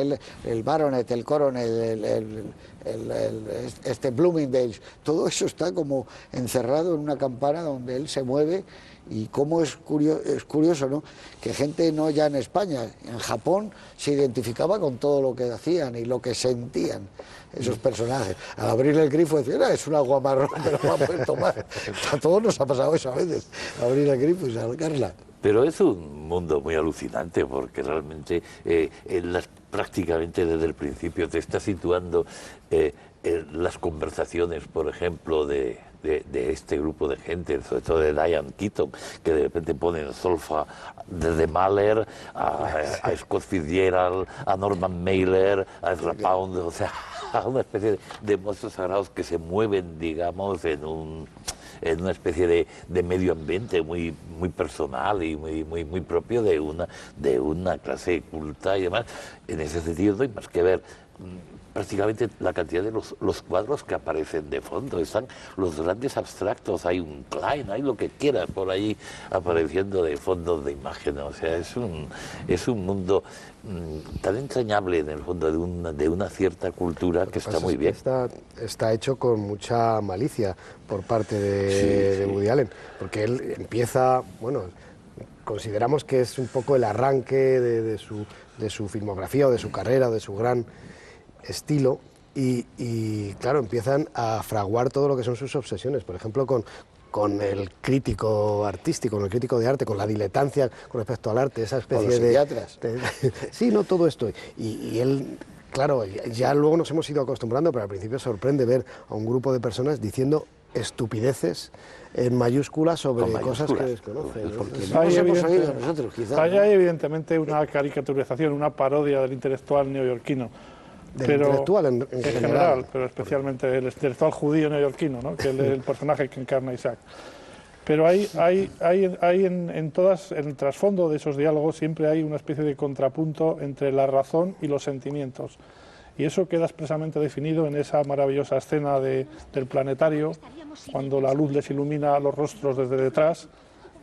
el Baronet, el Coronet, este Bloomingdale's, todo eso está como encerrado en una campana donde él se mueve. Y cómo es curioso, ¿no?, que gente no ya en España, en Japón se identificaba con todo lo que hacían y lo que sentían esos personajes. Al abrir el grifo decían, es un agua marrón, pero va a poder tomar. A todos nos ha pasado eso a veces, abrir el grifo y sacarla. Pero es un mundo muy alucinante porque realmente prácticamente desde el principio te está situando las conversaciones, por ejemplo, de este grupo de gente, sobre todo de Diane Keaton, que de repente ponen solfa desde Mahler a Scott Fitzgerald, a Norman Mailer, a Ezra Pound, o sea, a una especie de monstruos sagrados que se mueven, digamos, en una especie de medio ambiente muy personal y muy propio de una clase culta y demás. En ese sentido no hay más que ver prácticamente la cantidad de los cuadros que aparecen de fondo. Están los grandes abstractos, hay un Klein, hay lo que quieras por ahí apareciendo de fondos de imágenes. O sea, es un mundo tan entrañable en el fondo de una cierta cultura que está muy bien. Está hecho con mucha malicia por parte de Woody Allen, porque él empieza, bueno, consideramos que es un poco el arranque de su filmografía o de su carrera o de su gran estilo y claro, empiezan a fraguar todo lo que son sus obsesiones, por ejemplo con el crítico artístico, con el crítico de arte, con la diletancia con respecto al arte, esa especie con los psiquiatras. Sí, no, todo esto. Y él, claro, ya luego nos hemos ido acostumbrando, pero al principio sorprende ver a un grupo de personas diciendo estupideces en mayúsculas sobre cosas que desconocen, ¿no? Porque no nos hemos oído nosotros, quizás. Hay evidentemente una caricaturización, una parodia del intelectual neoyorquino. Intelectual en general, pero especialmente el intelectual judío neoyorquino, ¿no?, que es el personaje que encarna Isaac. Pero hay en el trasfondo de esos diálogos siempre hay una especie de contrapunto entre la razón y los sentimientos. Y eso queda expresamente definido en esa maravillosa escena del planetario, cuando la luz les ilumina los rostros desde detrás,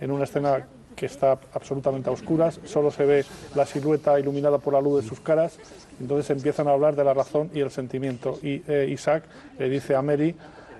en una escena que está absolutamente a oscuras, solo se ve la silueta iluminada por la luz de sus caras, entonces empiezan a hablar de la razón y el sentimiento. Y Isaac le dice a Mary,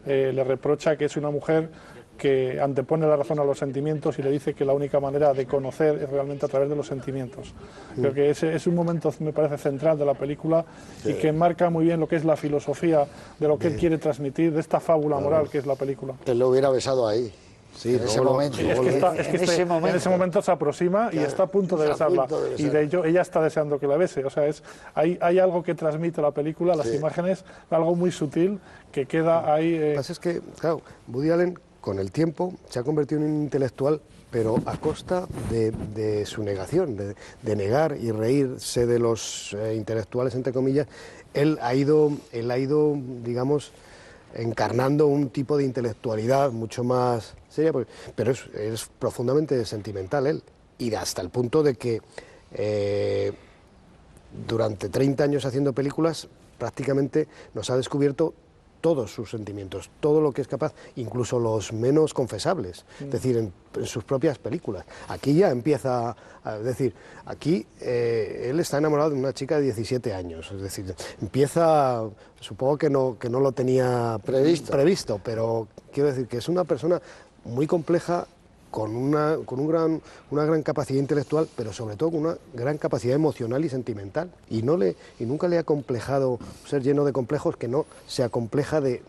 le reprocha que es una mujer que antepone la razón a los sentimientos y le dice que la única manera de conocer es realmente a través de los sentimientos. Creo que ese es un momento, me parece, central de la película y que marca muy bien lo que es la filosofía de lo que él quiere transmitir, de esta fábula moral que es la película. Él lo hubiera besado ahí. Sí, en ese momento. En ese momento se aproxima y está a punto de besarla. Y de ello ella está deseando que la bese. O sea, hay algo que transmite la película, las imágenes, algo muy sutil que queda ahí. Lo que pasa es que, claro, Woody Allen con el tiempo se ha convertido en un intelectual, pero a costa de su negación, de negar y reírse de los intelectuales, entre comillas. Él ha ido, digamos, encarnando un tipo de intelectualidad mucho más seria, pero es profundamente sentimental él, y hasta el punto de que durante 30 años haciendo películas prácticamente nos ha descubierto todos sus sentimientos, todo lo que es capaz, incluso los menos confesables, es decir, en sus propias películas. Aquí ya empieza a decir, aquí él está enamorado de una chica de 17 años, es decir, empieza, supongo que no lo tenía previsto, pero quiero decir que es una persona muy compleja, con una gran capacidad intelectual, pero sobre todo con una gran capacidad emocional y sentimental. Y nunca le ha complejado ser lleno de complejos, que no se acompleja de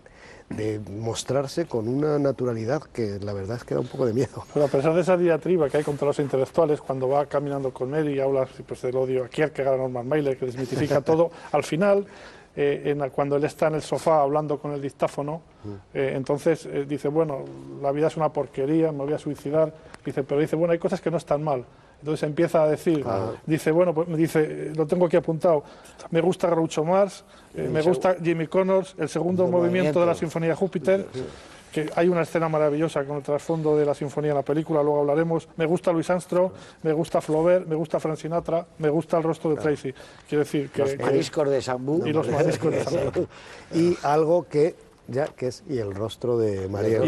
mostrarse con una naturalidad que la verdad es que da un poco de miedo. Pero a pesar de esa diatriba que hay contra los intelectuales, cuando va caminando con Mary y habla pues, del odio a Kierkegaard, a Norman Mailer, que desmitifica todo, al final, cuando él está en el sofá hablando con el dictáfono, entonces dice, bueno, la vida es una porquería, me voy a suicidar, pero dice, bueno, hay cosas que no están mal. Entonces empieza a decir, dice, bueno, pues lo tengo aquí apuntado, me gusta Groucho Marx, me gusta Jimmy Connors, el segundo movimiento de la Sinfonía de Júpiter, que hay una escena maravillosa con el trasfondo de la sinfonía en la película, luego hablaremos. Me gusta Louis Armstrong, me gusta Flaubert, me gusta Frank Sinatra, me gusta El rostro de Tracy. Quiero decir que... Los mariscos de Sambú. Y los mariscos de Sambú. Y algo que es El rostro de Mariel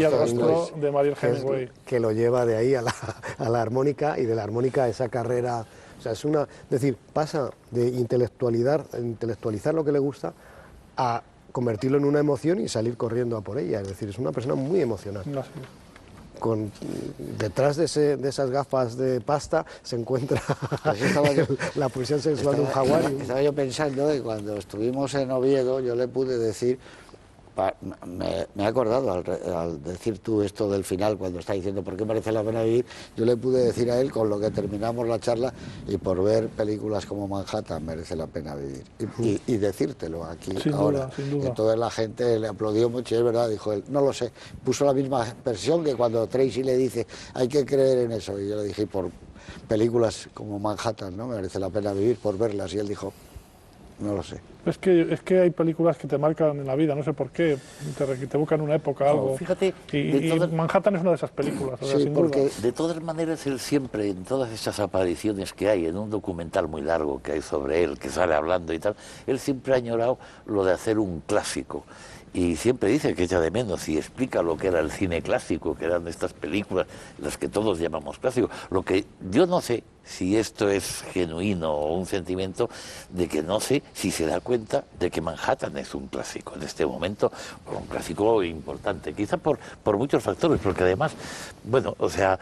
Hemingway, que lo lleva de ahí a la armónica, y de la armónica a esa carrera O sea, es decir, pasa de intelectualizar lo que le gusta a convertirlo en una emoción y salir corriendo a por ella. Es decir, es una persona muy emocional. No sé. Detrás de esas gafas de pasta se encuentra la pulsión sexual de un jaguar. Estaba yo pensando que cuando estuvimos en Oviedo yo le pude decir, me he acordado al decir tú esto del final, cuando está diciendo por qué merece la pena vivir, yo le pude decir a él con lo que terminamos la charla, y por ver películas como Manhattan merece la pena vivir. Y decírtelo aquí sin ahora. Duda, sin duda. Y entonces la gente le aplaudió mucho, y es verdad, dijo él, no lo sé, puso la misma expresión que cuando Tracy le dice, hay que creer en eso, y yo le dije, por películas como Manhattan, ¿no? Merece la pena vivir por verlas, y él dijo, no lo sé. Es que hay películas que te marcan en la vida, no sé por qué, te evocan una época, algo. Fíjate, y Manhattan es una de esas películas, o sea, Sí, sin porque duda. de todas maneras, él siempre, en todas estas apariciones que hay, en un documental muy largo que hay sobre él, que sale hablando y tal, él siempre ha añorado lo de hacer un clásico. Y siempre dice que echa de menos y explica lo que era el cine clásico, que eran estas películas, las que todos llamamos clásicos. Lo que yo no sé si esto es genuino o un sentimiento de que no sé si se da cuenta de que Manhattan es un clásico en este momento, un clásico importante, quizá por muchos factores, porque además, bueno, o sea,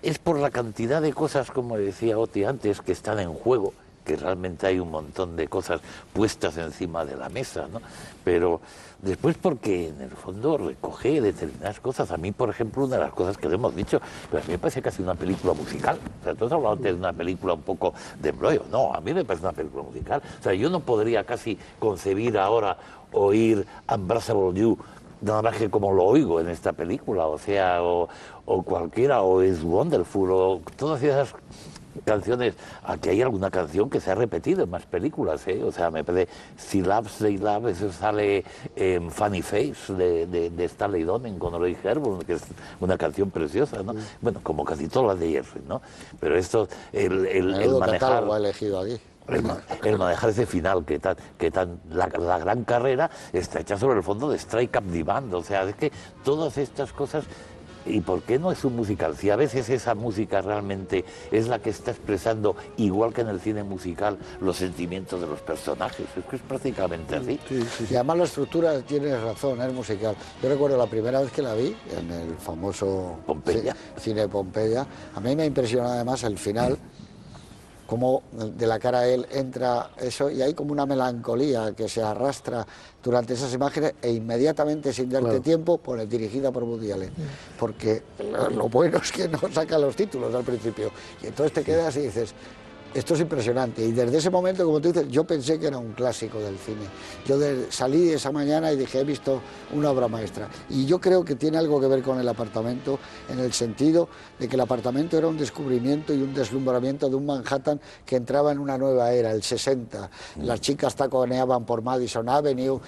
es por la cantidad de cosas, como decía Oti antes, que están en juego, que realmente hay un montón de cosas puestas encima de la mesa, ¿no? Pero después porque en el fondo recoge determinadas cosas. A mí, por ejemplo, una de las cosas que le hemos dicho, pero a mí me parece casi una película musical. O sea, tú has hablado antes de una película un poco de embrollo. No, a mí me parece una película musical. O sea, yo no podría casi concebir ahora oír Unbreakable You nada más que como lo oigo en esta película, o sea, o cualquiera, o It's Wonderful, o todas esas canciones. Aquí hay alguna canción que se ha repetido en más películas, ¿eh? O sea, me parece Si Loves, They Love, eso sale en Funny Face de Stanley Donen con Roy Herborn, que es una canción preciosa, ¿no? Bueno, como casi todas las de Jeffrey, ¿no? Pero esto, el manejar... Lo ha elegido aquí. El manejar ese final, la gran carrera está hecha sobre el fondo de Strike Up the Band, o sea, es que todas estas cosas. ¿Y por qué no es un musical? Si a veces esa música realmente es la que está expresando, igual que en el cine musical, los sentimientos de los personajes. Es que es prácticamente así. Sí. Y además la estructura, tienes razón, es musical. Yo recuerdo la primera vez que la vi, en el famoso Pompeya. Cine Pompeya, a mí me impresionó además el final, como de la cara de él entra eso, y hay como una melancolía que se arrastra durante esas imágenes, e inmediatamente, sin darte tiempo, pone dirigida por Woody Allen. Porque lo bueno es que no saca los títulos al principio, y entonces te quedas y dices, esto es impresionante. Y desde ese momento, como tú dices, yo pensé que era un clásico del cine. Yo salí esa mañana y dije, he visto una obra maestra. Y yo creo que tiene algo que ver con El apartamento, en el sentido de que El apartamento era un descubrimiento y un deslumbramiento de un Manhattan que entraba en una nueva era, el 60. Las chicas taconeaban por Madison Avenue,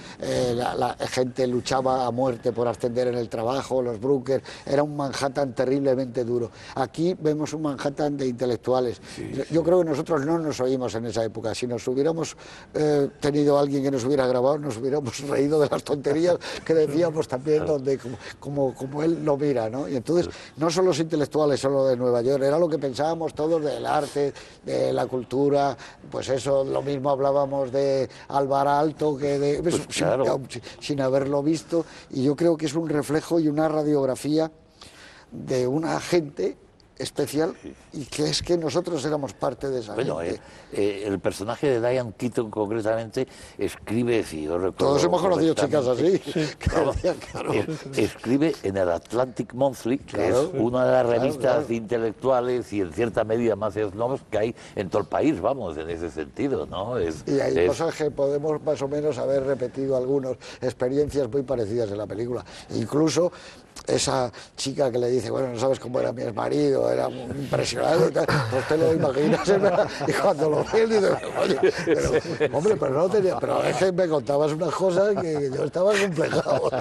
la gente luchaba a muerte por ascender en el trabajo, los brokers. Era un Manhattan terriblemente duro. Aquí vemos un Manhattan de intelectuales. Yo creo que nosotros no nos oímos en esa época. Si nos hubiéramos tenido alguien que nos hubiera grabado, nos hubiéramos reído de las tonterías que decíamos también, donde como él lo mira, ¿no? Y entonces, no son los intelectuales solo de Nueva York, era lo que pensábamos todos del arte, de la cultura, pues eso, lo mismo hablábamos de Álvaro Aalto, que de pues, claro, sin haberlo visto, y yo creo que es un reflejo y una radiografía de una gente especial, y que es que nosotros éramos parte de esa gente. El personaje de Diane Keaton concretamente escribe, si yo recuerdo, todos hemos conocido chicas así, escribe en el Atlantic Monthly, que es una de las revistas intelectuales y en cierta medida más snobs que hay en todo el país, vamos, en ese sentido, ¿no? Y hay cosas que podemos más o menos haber repetido, algunas experiencias muy parecidas en la película. Incluso esa chica que le dice, bueno, no sabes cómo era mi exmarido, era impresionante, pues te lo imaginas, y cuando lo vi, dice, oye, pero no tenía, pero es que me contabas unas cosas que yo estaba complejado.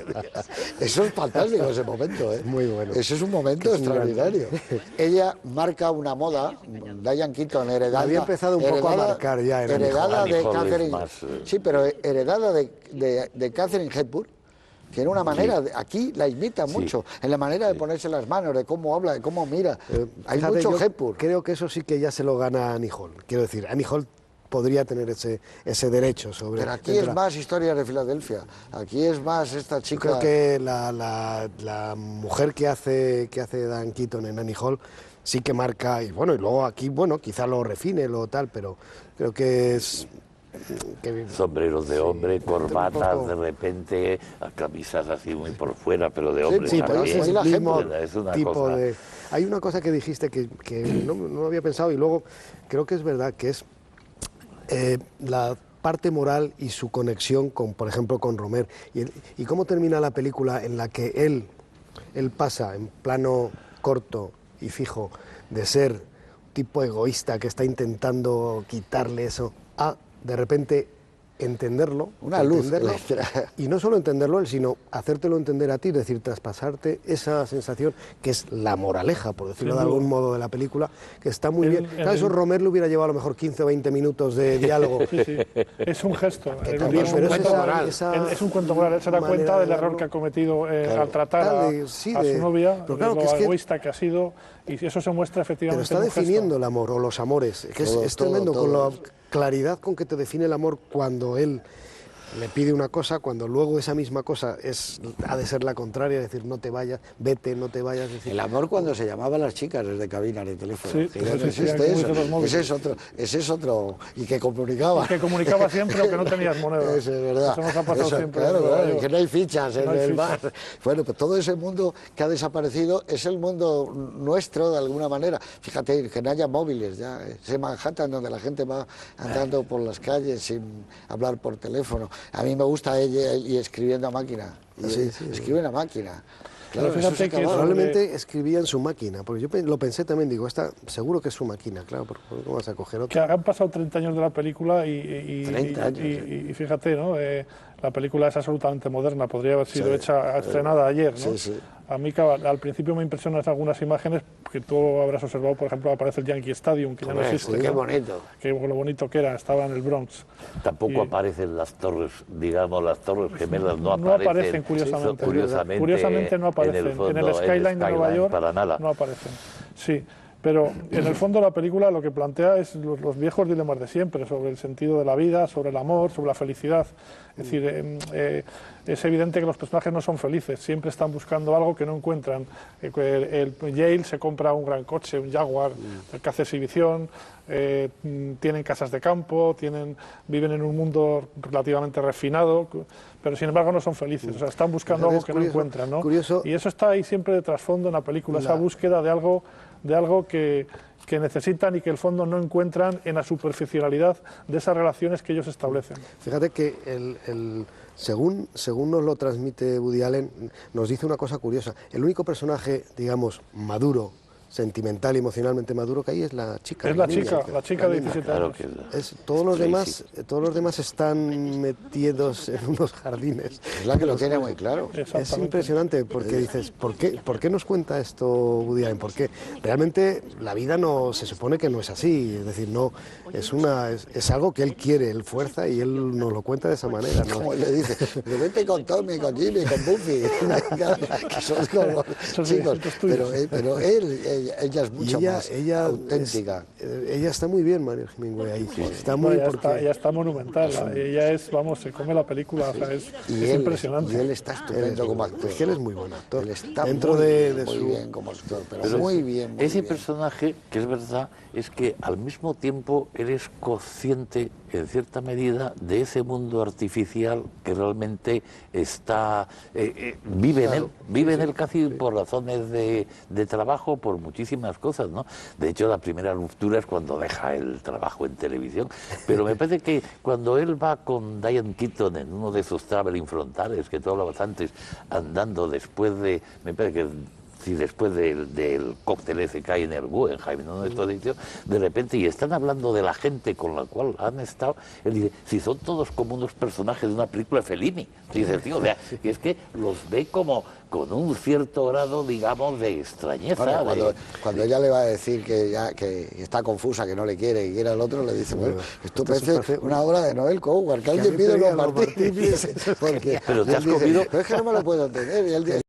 Eso es fantástico, ese momento, ¿eh? Muy bueno. Ese es un momento extraordinario. Ella marca una moda, Diane Keaton, heredada. Había empezado un poco a marcar ya en heredada de Catherine, sí, pero heredada de Catherine Hepburn, Tiene una manera, aquí la imita Sí. mucho, en la manera de ponerse las manos, de cómo habla, de cómo mira. Hay Fíjate, mucho yo Hepburn. creo que eso sí que ya se lo gana Annie Hall. Quiero decir, Annie Hall podría tener ese derecho sobre... Pero aquí dentro es más Historias de Filadelfia. Aquí es más esta Yo chica... creo que la mujer que hace Dan Keaton en Annie Hall sí que marca, y bueno, y luego aquí, bueno, quizá lo refine, lo tal, pero creo que es... Sombreros de hombre, corbatas, un poco- de repente, camisas así muy por fuera, pero de Sí, hombre Sí, pero también. ese es la el mismo Es una tipo cosa. de... Hay una cosa que dijiste que no había pensado y luego creo que es verdad, que es la parte moral y su conexión con, por ejemplo, con Romer. Y cómo termina la película en la que él pasa en plano corto y fijo de ser un tipo egoísta que está intentando quitarle eso a, de repente, entenderlo. Una luz entenderlo, extra. y no solo entenderlo él, sino hacértelo entender a ti, es decir, traspasarte esa sensación que es la moraleja, por decirlo Sin de duda. algún modo, de la película, que está muy El- bien. el- Claro, eso Romer le hubiera llevado a lo mejor 15 o 20 minutos de diálogo. Sí, sí. Es un gesto. Que Es también, un pero es cuento esa- moral. esa Es un cuento moral. Él se da manera cuenta del de error verlo. que ha cometido al tratar Tal a, de- sí, a su de- novia, pero claro, de que lo es que- egoísta que ha sido, y eso se muestra Pero efectivamente está en un gesto. definiendo el amor o los amores, que Todo, es todo, tremendo, con todo. la claridad con que te define el amor cuando él le pide una cosa, cuando luego esa misma cosa ha de ser la contraria, es decir, no te vayas, vete, no te vayas. Es decir, El amor cuando se llamaba a las chicas desde cabinas de teléfono. Sí, Que sí, ya no sí, sí, existe aquí eso. muchos los móviles. Ese es otro. Y que comunicaba. Que comunicaba siempre o que no tenías moneda. Eso es verdad. Eso nos ha pasado Eso, siempre. Claro, en Nueva claro, York. que no hay fichas en No hay el fichas. bar. Bueno, pues todo ese mundo que ha desaparecido es el mundo nuestro de alguna manera. Fíjate, que no haya móviles ya. Ese Manhattan donde la gente va andando por las calles sin hablar por teléfono. A mí me gusta ella y escribiendo a máquina. Y Sí, sí. escribe a máquina. Claro, Pero eso fíjate se ha que acabado. probablemente escribía en su máquina, porque yo lo pensé también, digo, seguro que es su máquina, claro, porque ¿cómo vas a coger Que otra? han pasado 30 años de la película y 30 años, y fíjate, ¿no? La película es absolutamente moderna, podría haber sido Sí, estrenada ayer, ¿no? sí, sí. A mí al principio me impresionan algunas imágenes que tú habrás observado, por ejemplo, aparece el Yankee Stadium, que ya no Hombre, existe. qué ¿no? bonito. Que lo bonito que era, estaba en el Bronx. Tampoco Y- aparecen las torres, digamos, las torres gemelas no No aparecen. aparecen, curiosamente. Curiosamente, Curiosamente no aparecen. En el, skyline de Nueva York para nada. no aparecen. Sí, pero en el fondo la película lo que plantea es los viejos dilemas de siempre, sobre el sentido de la vida, sobre el amor, sobre la felicidad. Es decir, es evidente que los personajes no son felices, siempre están buscando algo que no encuentran. El Yale se compra un gran coche, un Jaguar, que hace exhibición, tienen casas de campo, viven en un mundo relativamente refinado, pero sin embargo no son felices, o sea, están buscando Fíjate, algo es que curioso, no encuentran, ¿no? curioso. Y eso está ahí siempre de trasfondo en la película, esa búsqueda de algo que necesitan y que el fondo no encuentran en la superficialidad de esas relaciones que ellos establecen. Fíjate que según nos lo transmite Woody Allen, nos dice una cosa curiosa. El único personaje, digamos, maduro, sentimental y emocionalmente maduro que hay es la chica. Es la niña, chica de niña. 17 Claro años. que Todos los Tracy. demás están metidos en unos jardines. Es la que lo tiene muy claro. Es Exactamente. impresionante porque dices, ¿por qué nos cuenta esto Woody Allen? Porque realmente la vida no se supone que no es así, es decir, no es algo que él quiere, él fuerza y él nos lo cuenta de esa manera, ¿no? Como le dice, pero vete con Tommy, con Jimmy, con Buffy, que son como chicos, pero ella es mucho más auténtica. Ella está muy bien, Mario Hemingway, ahí. Está No, muy ella está monumental, ella es, vamos, se come la película, o sea, es impresionante. Y él está estupendo como actor. Es que él es muy buen actor. Él está Dentro muy, de muy su... bien como actor, pero Pero muy bien. Muy ese bien. personaje, que es verdad, es que al mismo tiempo eres consciente, en cierta medida, de ese mundo artificial que realmente está vive en él casi por razones de trabajo, por muchísimas cosas, ¿no? De hecho, la primera ruptura es cuando deja el trabajo en televisión. Pero me parece que cuando él va con Diane Keaton en uno de esos traveling frontales que tú hablabas antes, andando después de, me parece que si después del cóctel ese que hay en el Guggenheim, ¿no? Esto dicho, de repente, y están hablando de la gente con la cual han estado, él dice, si son todos como unos personajes de una película de Fellini. Dice, tío, o sea, y es que los ve como con un cierto grado, digamos, de extrañeza. Bueno, cuando ella le va a decir que está confusa, que no le quiere, que quiere al otro, le dice, bueno, esto parece una obra de Noel Coward, que alguien pide los martinis. Pero te has comido... Pero es que no me lo puedo entender.